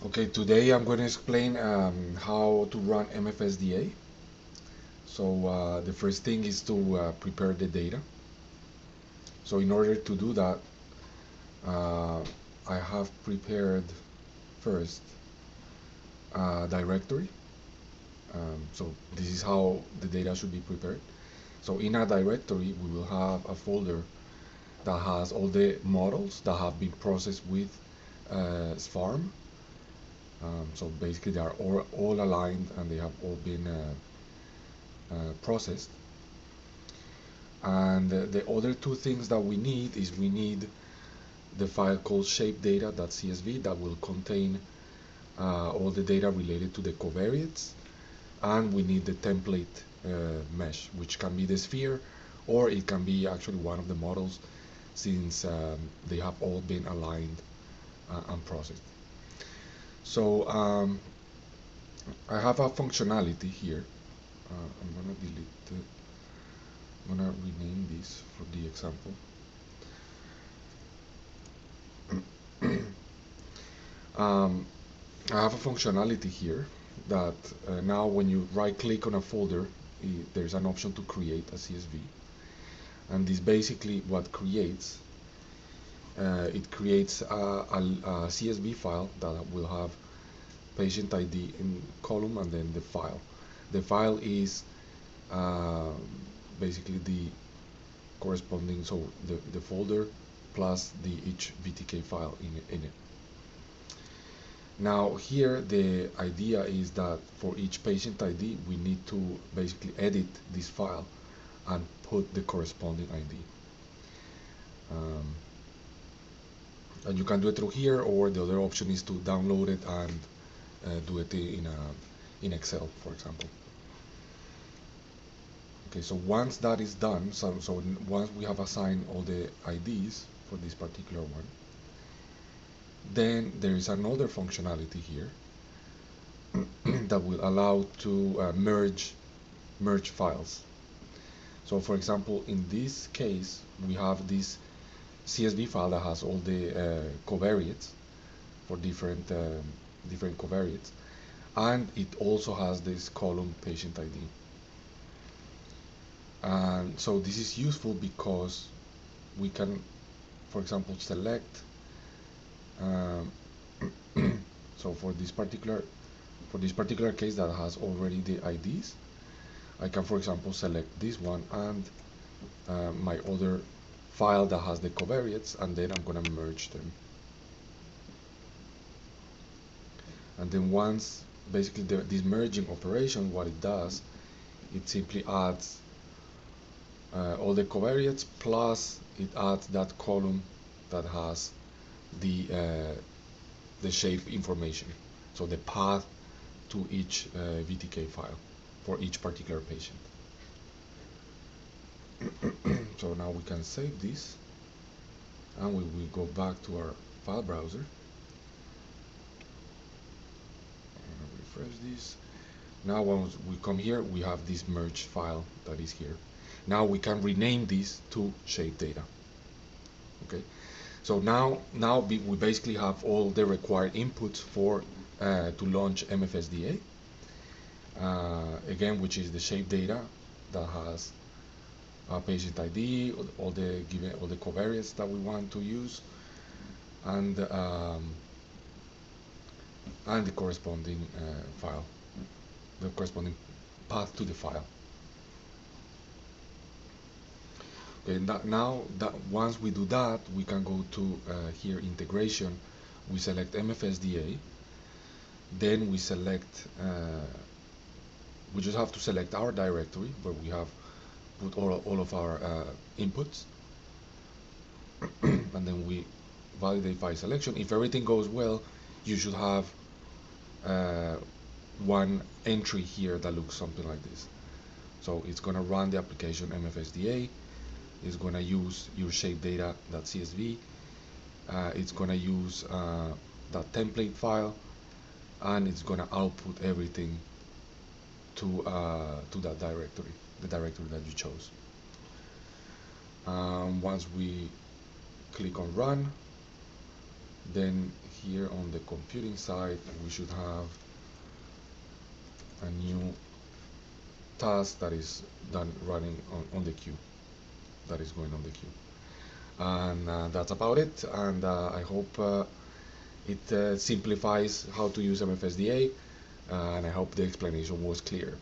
Okay, today I'm going to explain how to run MFSDA. So the first thing is to prepare the data. So in order to do that, uh, I have prepared first a directory. So this is how the data should be prepared. So in a directory, we will have a folder that has all the models that have been processed with SFARM. So basically, they are all aligned and they have all been processed. And the other two things that we need is we need the file called shapedata.csv that will contain all the data related to the covariates, and we need the template mesh, which can be the sphere or it can be actually one of the models, since they have all been aligned and processed. So I have a functionality here. I'm gonna delete the, I'm gonna rename this for the example. um, I have a functionality here that now when you right click on a folder, there's an option to create a CSV, and this basically what creates it creates a CSV file that will have patient ID in column and then the file. The file is uh, basically the corresponding, so the folder plus each VTK file in it. Now here the idea is that for each patient ID we need to basically edit this file and put the corresponding ID. And you can do it through here, or the other option is to download it and do it in Excel, for example. Okay, so once that is done, so once we have assigned all the IDs for this particular one, then there is another functionality here that will allow to merge files. So for example, in this case, we have this CSV file that has all the covariates for different covariates, and it also has this column patient ID. And so this is useful because we can, for example, select so for this particular case that has already the IDs, I can, for example, select this one and my other file that has the covariates, and then I'm going to merge them. And then once basically this merging operation, what it does, it simply adds all the covariates, plus it adds that column that has the shape information, so the path to each VTK file for each particular patient. So now we can save this, and we will go back to our file browser. Refresh this. Now once we come here, we have this merged file that is here. Now we can rename this to shape data. Okay, so now we basically have all the required inputs for to launch MFSDA. Again, which is the shape data that has patient ID, all the covariates that we want to use, and the corresponding file, the corresponding path to the file. Okay, now that once we do that, we can go to here integration. We select MFSDA, then we select we just have to select our directory where we have put all of our inputs, and then we validate file selection. If everything goes well, you should have one entry here that looks something like this. So it's going to run the application MFSDA, it's going to use your shape data.csv, it's going to use that template file, and it's going to output everything to that directory, the directory that you chose. Once we click on run, Then here on the computing side, we should have a new task that is done running on the queue, that is going on the queue. And that's about it. And I hope it simplifies how to use MFSDA, and I hope the explanation was clear.